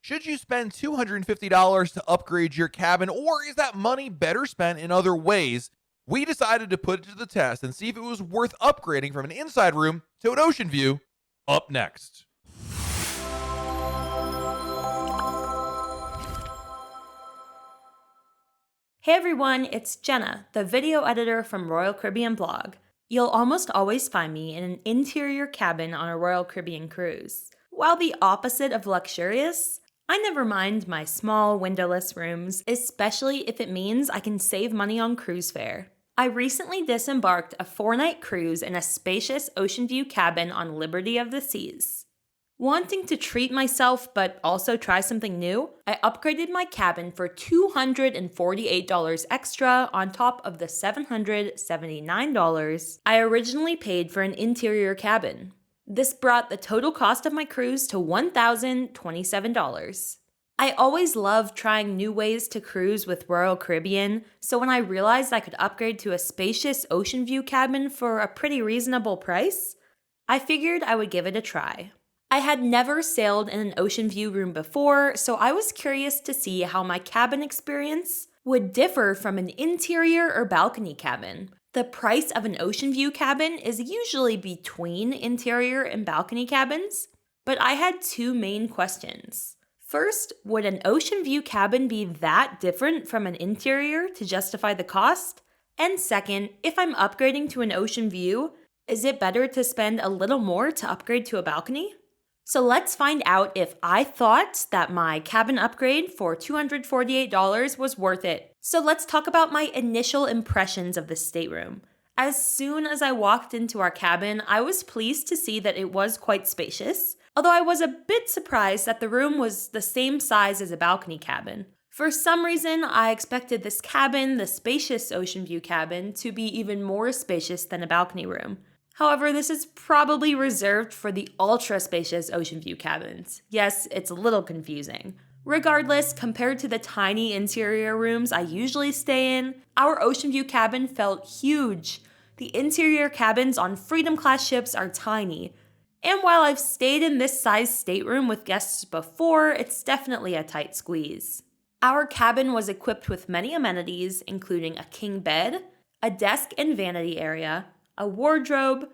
Should you spend $250 to upgrade your cabin, or is that money better spent in other ways? We decided to put it to the test and see if it was worth upgrading from an inside room to an ocean view. Up next. Hey everyone, it's Jenna, the video editor from Royal Caribbean Blog. You'll almost always find me in an interior cabin on a Royal Caribbean cruise. While the opposite of luxurious, I never mind my small windowless rooms, especially if it means I can save money on cruise fare. I recently disembarked a 4-night cruise in a spacious ocean view cabin on Liberty of the Seas. Wanting to treat myself but also try something new, I upgraded my cabin for $248 extra on top of the $779 I originally paid for an interior cabin. This brought the total cost of my cruise to $1,027. I always love trying new ways to cruise with Royal Caribbean, so when I realized I could upgrade to a spacious ocean view cabin for a pretty reasonable price, I figured I would give it a try. I had never sailed in an ocean view room before, so I was curious to see how my cabin experience would differ from an interior or balcony cabin. The price of an ocean view cabin is usually between interior and balcony cabins, but I had two main questions. First, would an ocean view cabin be that different from an interior to justify the cost? And second, if I'm upgrading to an ocean view, is it better to spend a little more to upgrade to a balcony? So let's find out if I thought that my cabin upgrade for $248 was worth it. So let's talk about my initial impressions of the stateroom. As soon as I walked into our cabin, I was pleased to see that it was quite spacious, although I was a bit surprised that the room was the same size as a balcony cabin. For some reason, I expected this cabin, the spacious ocean view cabin, to be even more spacious than a balcony room. However, this is probably reserved for the ultra-spacious ocean view cabins. Yes, it's a little confusing. Regardless, compared to the tiny interior rooms I usually stay in, our ocean view cabin felt huge. The interior cabins on Freedom class ships are tiny. And while I've stayed in this size stateroom with guests before, it's definitely a tight squeeze. Our cabin was equipped with many amenities, including a king bed, a desk and vanity area, a wardrobe,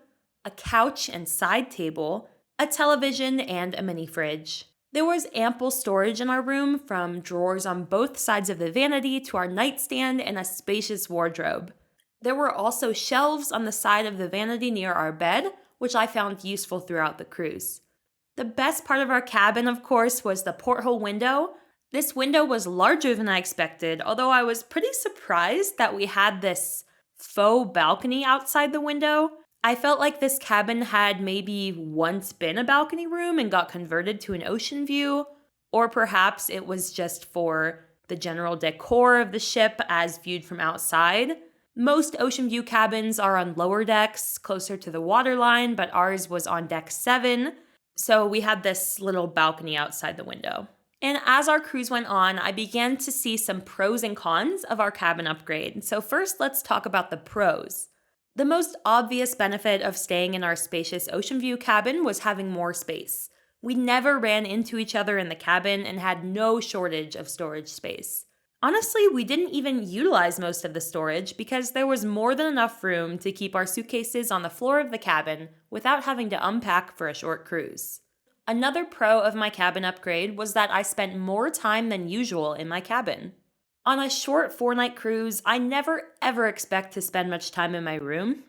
a couch and side table, a television, and a mini fridge. There was ample storage in our room, from drawers on both sides of the vanity to our nightstand and a spacious wardrobe. There were also shelves on the side of the vanity near our bed, which I found useful throughout the cruise. The best part of our cabin, of course, was the porthole window. This window was larger than I expected, although I was pretty surprised that we had this faux balcony outside the window. I felt like this cabin had maybe once been a balcony room and got converted to an ocean view, or perhaps it was just for the general decor of the ship as viewed from outside. Most ocean view cabins are on lower decks, closer to the waterline, but ours was on deck 7, so we had this little balcony outside the window. And as our cruise went on, I began to see some pros and cons of our cabin upgrade. So first, let's talk about the pros. The most obvious benefit of staying in our spacious ocean view cabin was having more space. We never ran into each other in the cabin and had no shortage of storage space. Honestly, we didn't even utilize most of the storage because there was more than enough room to keep our suitcases on the floor of the cabin without having to unpack for a short cruise. Another pro of my cabin upgrade was that I spent more time than usual in my cabin. On a short 4-night cruise, I never ever expect to spend much time in my room.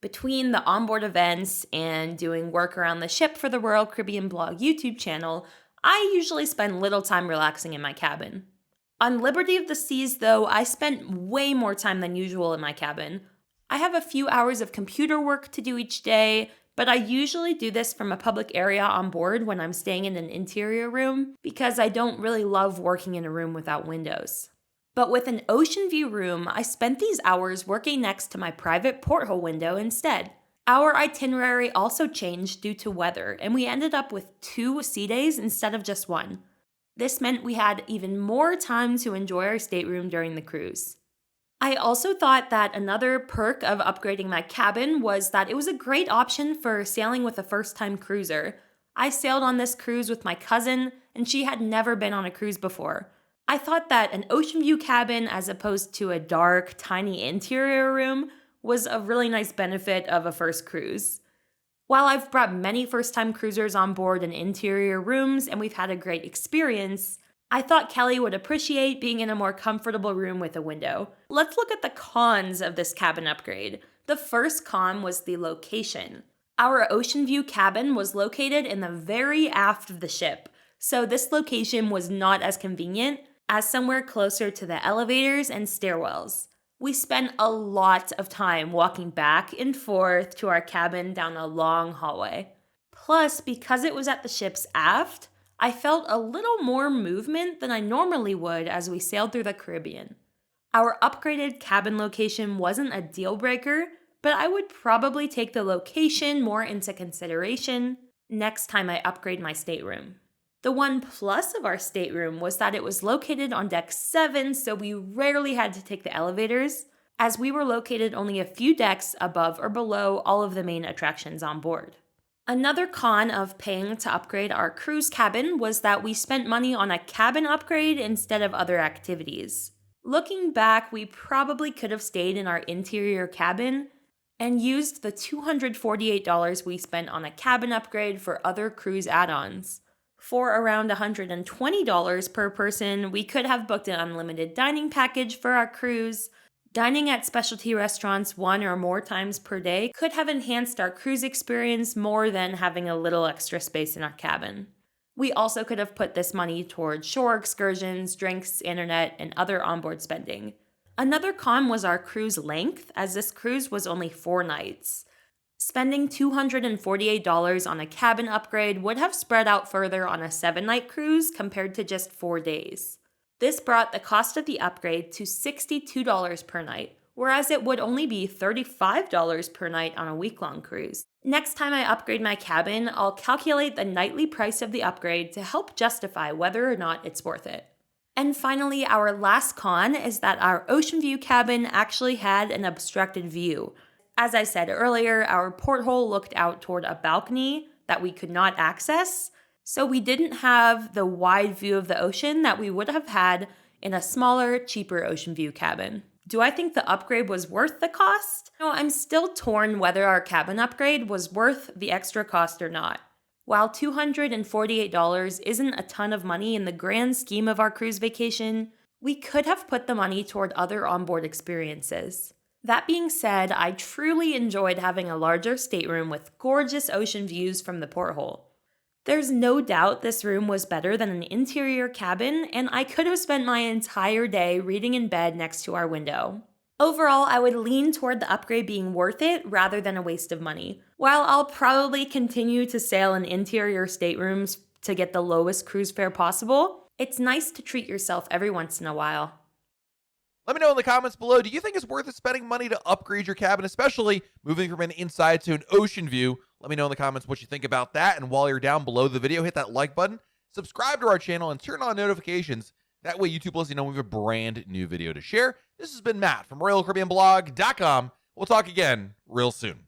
Between the onboard events and doing work around the ship for the Royal Caribbean Blog YouTube channel, I usually spend little time relaxing in my cabin. On Liberty of the Seas, though, I spent way more time than usual in my cabin. I have a few hours of computer work to do each day, but I usually do this from a public area on board when I'm staying in an interior room because I don't really love working in a room without windows. But with an ocean view room, I spent these hours working next to my private porthole window instead. Our itinerary also changed due to weather, and we ended up with 2 sea days instead of just 1. This meant we had even more time to enjoy our stateroom during the cruise. I also thought that another perk of upgrading my cabin was that it was a great option for sailing with a first-time cruiser. I sailed on this cruise with my cousin, and she had never been on a cruise before. I thought that an ocean view cabin, as opposed to a dark, tiny interior room, was a really nice benefit of a first cruise. While I've brought many first-time cruisers on board in interior rooms and we've had a great experience, I thought Kelly would appreciate being in a more comfortable room with a window. Let's look at the cons of this cabin upgrade. The first con was the location. Our ocean view cabin was located in the very aft of the ship, so this location was not as convenient as somewhere closer to the elevators and stairwells. We spent a lot of time walking back and forth to our cabin down a long hallway. Plus, because it was at the ship's aft, I felt a little more movement than I normally would as we sailed through the Caribbean. Our upgraded cabin location wasn't a deal breaker, but I would probably take the location more into consideration next time I upgrade my stateroom. The one plus of our stateroom was that it was located on deck 7, so we rarely had to take the elevators, as we were located only a few decks above or below all of the main attractions on board. Another con of paying to upgrade our cruise cabin was that we spent money on a cabin upgrade instead of other activities. Looking back, we probably could have stayed in our interior cabin and used the $248 we spent on a cabin upgrade for other cruise add-ons. For around $120 per person, we could have booked an unlimited dining package for our cruise. Dining at specialty restaurants 1 or more times per day could have enhanced our cruise experience more than having a little extra space in our cabin. We also could have put this money towards shore excursions, drinks, internet, and other onboard spending. Another con was our cruise length, as this cruise was only 4 nights. Spending $248 on a cabin upgrade would have spread out further on a 7-night cruise compared to just 4 days. This brought the cost of the upgrade to $62 per night, whereas it would only be $35 per night on a week-long cruise. Next time I upgrade my cabin, I'll calculate the nightly price of the upgrade to help justify whether or not it's worth it. And finally, our last con is that our ocean view cabin actually had an obstructed view. As I said earlier, our porthole looked out toward a balcony that we could not access, so we didn't have the wide view of the ocean that we would have had in a smaller, cheaper ocean view cabin. Do I think the upgrade was worth the cost? No, I'm still torn whether our cabin upgrade was worth the extra cost or not. While $248 isn't a ton of money in the grand scheme of our cruise vacation, we could have put the money toward other onboard experiences. That being said, I truly enjoyed having a larger stateroom with gorgeous ocean views from the porthole. There's no doubt this room was better than an interior cabin, and I could have spent my entire day reading in bed next to our window. Overall, I would lean toward the upgrade being worth it rather than a waste of money. While I'll probably continue to sail in interior staterooms to get the lowest cruise fare possible, it's nice to treat yourself every once in a while. Let me know in the comments below, do you think it's worth it spending money to upgrade your cabin, especially moving from an inside to an ocean view? Let me know in the comments what you think about that. And while you're down below the video, hit that like button, subscribe to our channel, and turn on notifications. That way YouTube lets you know when we have a brand new video to share. This has been Matt from RoyalCaribbeanBlog.com. We'll talk again real soon.